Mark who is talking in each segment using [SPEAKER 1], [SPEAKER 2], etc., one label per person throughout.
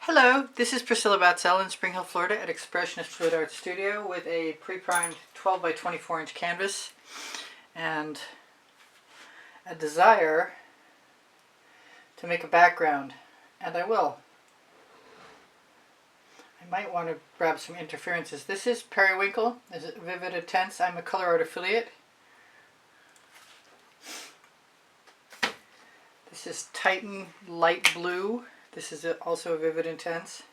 [SPEAKER 1] Hello, this is Priscilla Batzel in Spring Hill, Florida at Expressionist Fluid Art Studio with a pre-primed 12 by 24 inch canvas and a desire to make a background, and I will. I might want to grab some interferences. This is Periwinkle, this is Vivid Intense. I'm a Colourarte affiliate. This is Titan Light Blue. This is also a Vivid Intense.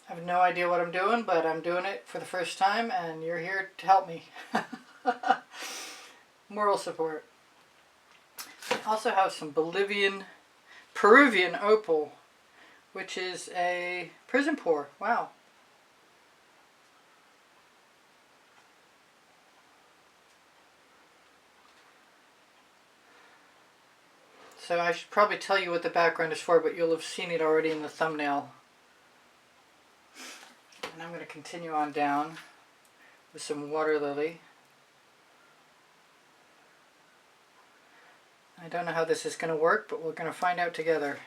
[SPEAKER 1] I have no idea what I'm doing, but I'm doing it for the first time and you're here to help me. Moral support. I also have some Peruvian Opal, which is a Prizm pour. Wow. So I should probably tell you what the background is for, but you'll have seen it already in the thumbnail. And I'm going to continue on down with some water lily. I don't know how this is going to work, but we're going to find out together.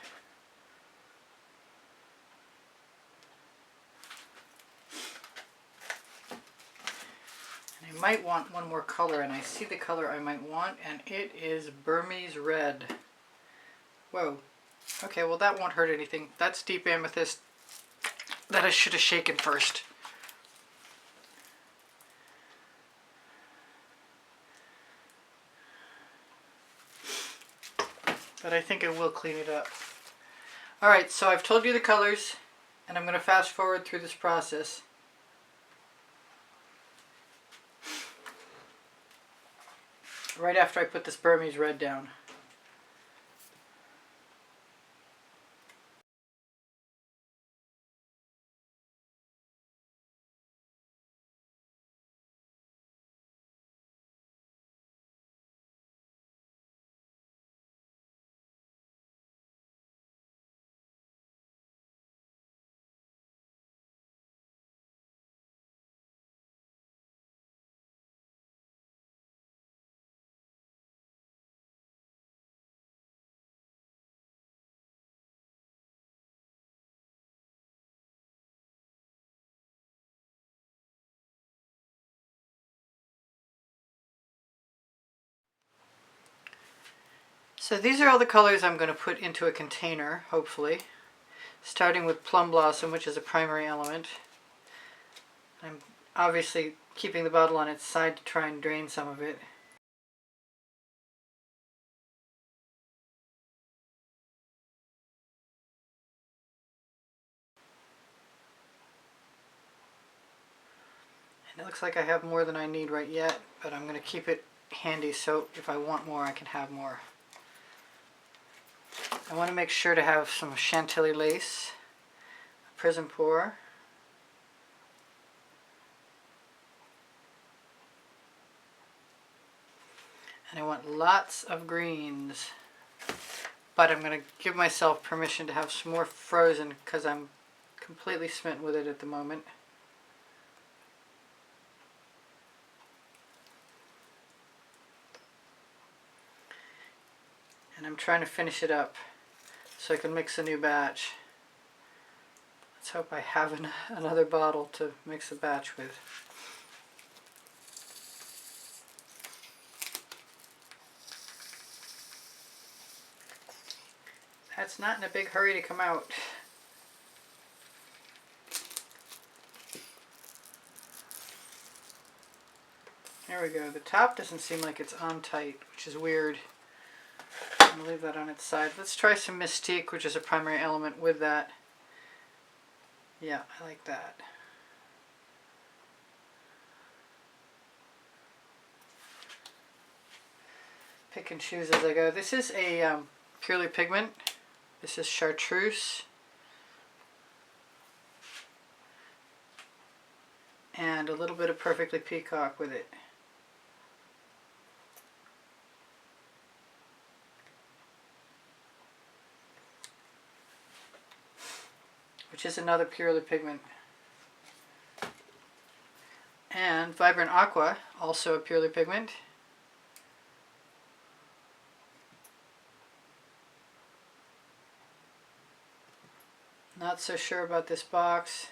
[SPEAKER 1] And I might want one more color, and I see the color I might want, and it is Burmese red. Whoa. Okay, well that won't hurt anything. That's deep amethyst that I should have shaken first. But I think it will clean it up. Alright, so I've told you the colors, and I'm going to fast forward through this process. Right after I put this Burmese red down. So these are all the colors I'm going to put into a container, hopefully. Starting with Plum Blossom, which is a primary element. I'm obviously keeping the bottle on its side to try and drain some of it. And it looks like I have more than I need right yet, but I'm going to keep it handy so if I want more I can have more. I want to make sure to have some Chantilly lace, a Prizm pour, and I want lots of greens, but I'm going to give myself permission to have some more frozen because I'm completely smitten with it at the moment. And I'm trying to finish it up so I can mix a new batch. Let's hope I have another bottle to mix a batch with. That's not in a big hurry to come out. There we go. The top doesn't seem like it's on tight, which is weird. I'm going to leave that on its side. Let's try some Mystique, which is a primary element with that. Yeah, I like that. Pick and choose as I go. This is a Purely Pigment. This is Chartreuse. And a little bit of Perfectly Peacock with it. Which is another Purely Pigment. And Vibrant Aqua, also a Purely Pigment. Not so sure about this box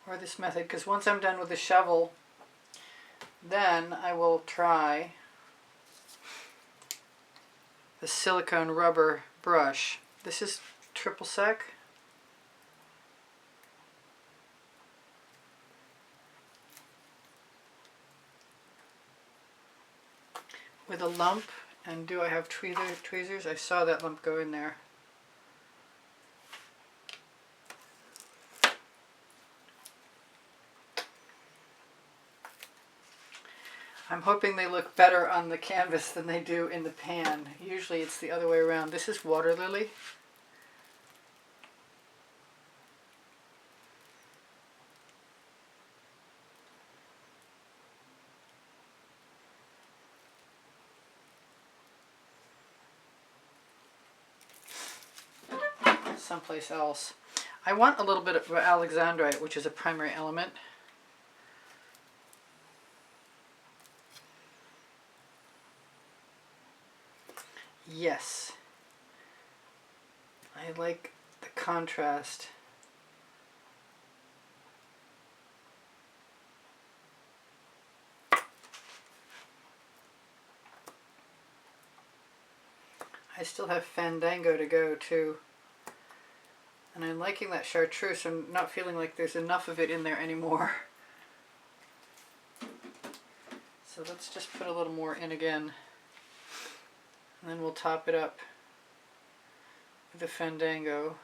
[SPEAKER 1] or this method, because once I'm done with the shovel, then I will try the silicone rubber brush. This is triple sec. With a lump, and do I have tweezers? I saw that lump go in there. I'm hoping they look better on the canvas than they do in the pan. Usually it's the other way around. This is Water Lily. Someplace else. I want a little bit of Alexandrite, which is a primary element. Yes. I like the contrast. I still have Fandango to go too. And I'm liking that Chartreuse. I'm not feeling like there's enough of it in there anymore. So let's just put a little more in again. And then we'll top it up with the Fandango.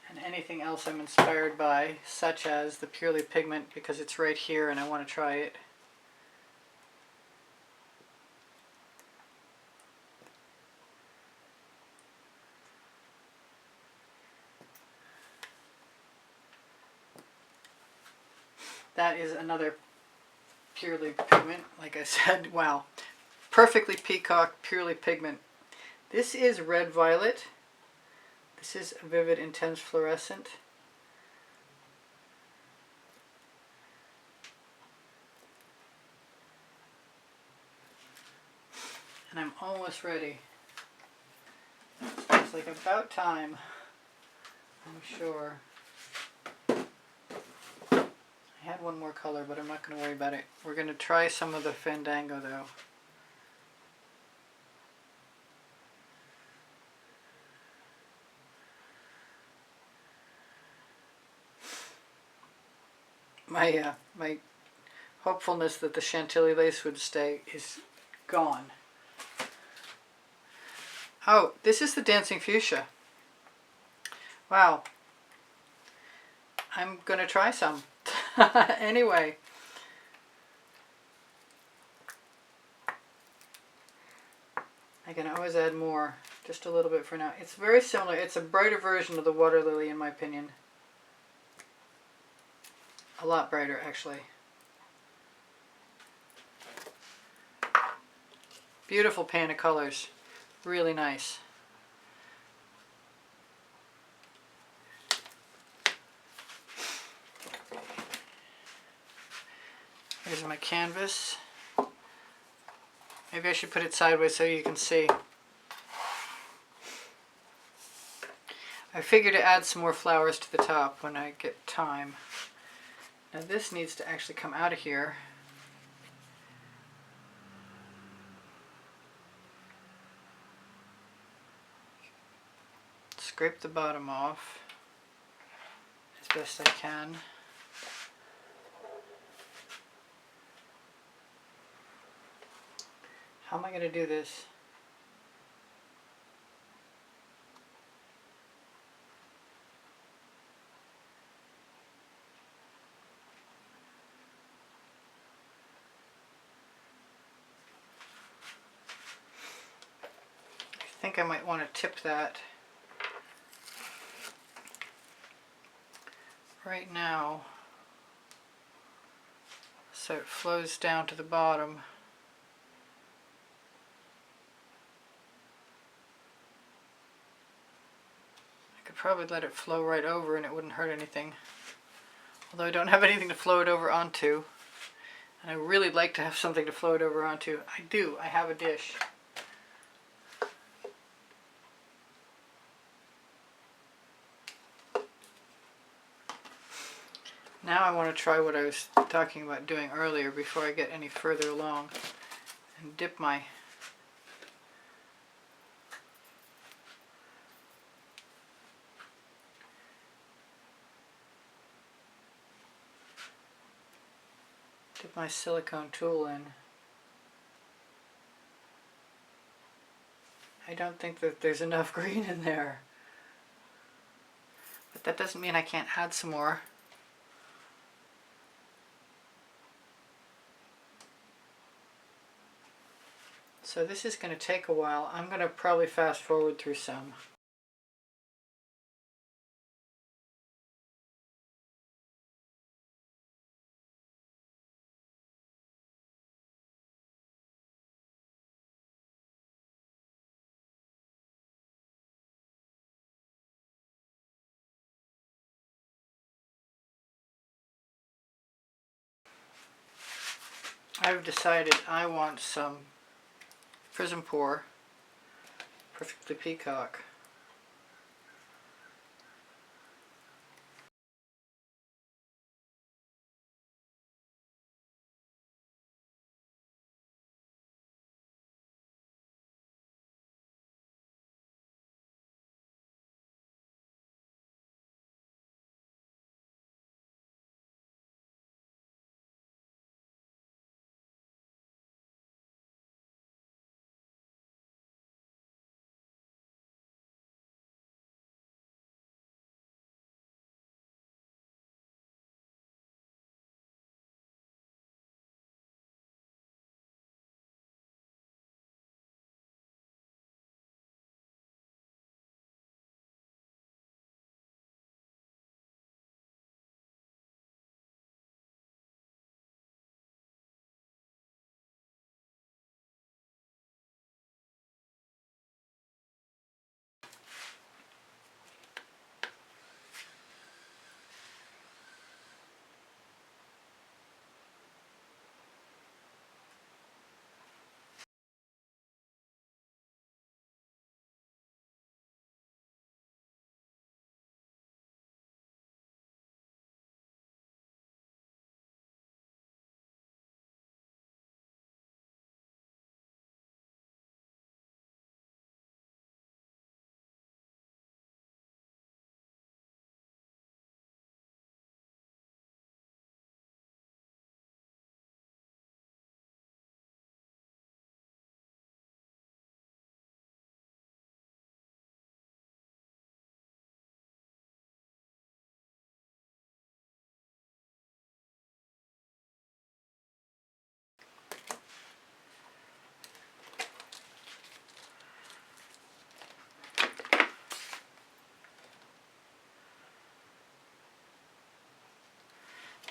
[SPEAKER 1] And anything else I'm inspired by, such as the Purely Pigment, because it's right here and I want to try it. That is another Purely Pigment, like I said. Wow. Perfectly Peacock Purely Pigment. This is Red Violet. This is Vivid Intense Fluorescent. And I'm almost ready. It's like about time, I'm sure. I had one more color, but I'm not going to worry about it. We're going to try some of the Fandango though. My hopefulness that the Chantilly lace would stay is gone. Oh, this is the Dancing Fuchsia. Wow. I'm going to try some. Anyway. I can always add more. Just a little bit for now. It's very similar. It's a brighter version of the Water Lily in my opinion. A lot brighter actually. Beautiful pan of colors. Really nice. Here's my canvas. Maybe I should put it sideways so you can see. I figure to add some more flowers to the top when I get time. Now this needs to actually come out of here. Scrape the bottom off as best I can. How am I going to do this? I think I might want to tip that right now so it flows down to the bottom. I could probably let it flow right over and it wouldn't hurt anything. Although I don't have anything to flow it over onto. And I really like to have something to flow it over onto. I do. I have a dish. Now I want to try what I was talking about doing earlier before I get any further along and dip my silicone tool in. I don't think that there's enough green in there, but that doesn't mean I can't add some more. So this is going to take a while. I'm going to probably fast forward through some. I've decided I want some Prizm pour, perfectly peacock.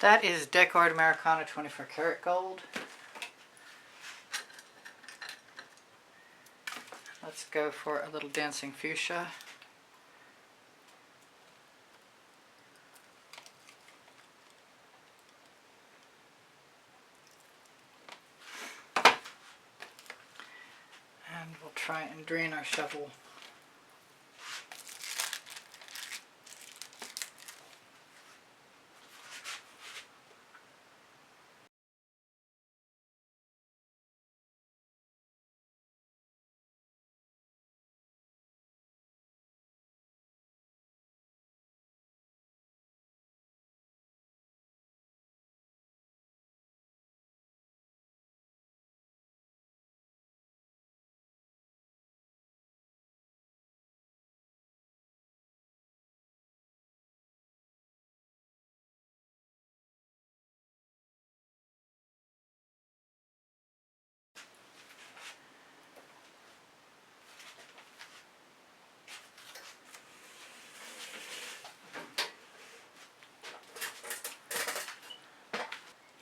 [SPEAKER 1] That is Decor Americana 24 karat gold. Let's go for a little dancing fuchsia. And we'll try and drain our shovel.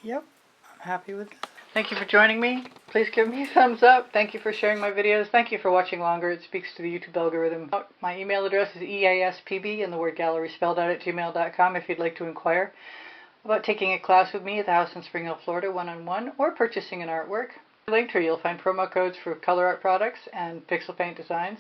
[SPEAKER 1] Yep, I'm happy with it. Thank you for joining me. Please give me a thumbs up. Thank you for sharing my videos. Thank you for watching longer. It speaks to the YouTube algorithm. My email address is easpb and the word gallery spelled out @gmail.com if you'd like to inquire about taking a class with me at the house in Spring Hill, Florida, one-on-one, or purchasing an artwork. Linked here you'll find promo codes for Colourarte products and pixel paint designs.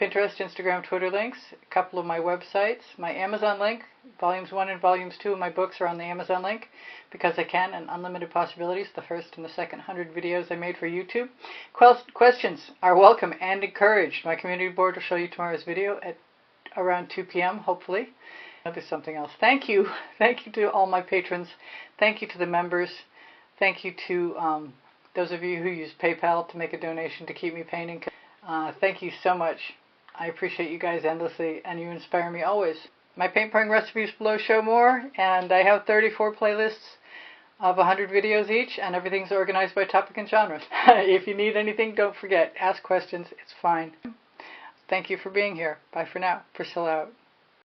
[SPEAKER 1] Pinterest, Instagram, Twitter links, a couple of my websites, my Amazon link. Volumes 1 and Volumes 2 of my books are on the Amazon link, Because I Can and Unlimited Possibilities, the first and the second 100 videos I made for YouTube. Questions are welcome and encouraged. My community board will show you tomorrow's video at around 2 p.m. hopefully. I'll do something else. Thank you. Thank you to all my patrons. Thank you to the members. Thank you to those of you who use PayPal to make a donation to keep me painting. Thank you so much. I appreciate you guys endlessly, and you inspire me always. My paint pouring recipes below show more, and I have 34 playlists of 100 videos each, and everything's organized by topic and genre. If you need anything, don't forget, ask questions. It's fine. Thank you for being here. Bye for now. Priscilla out.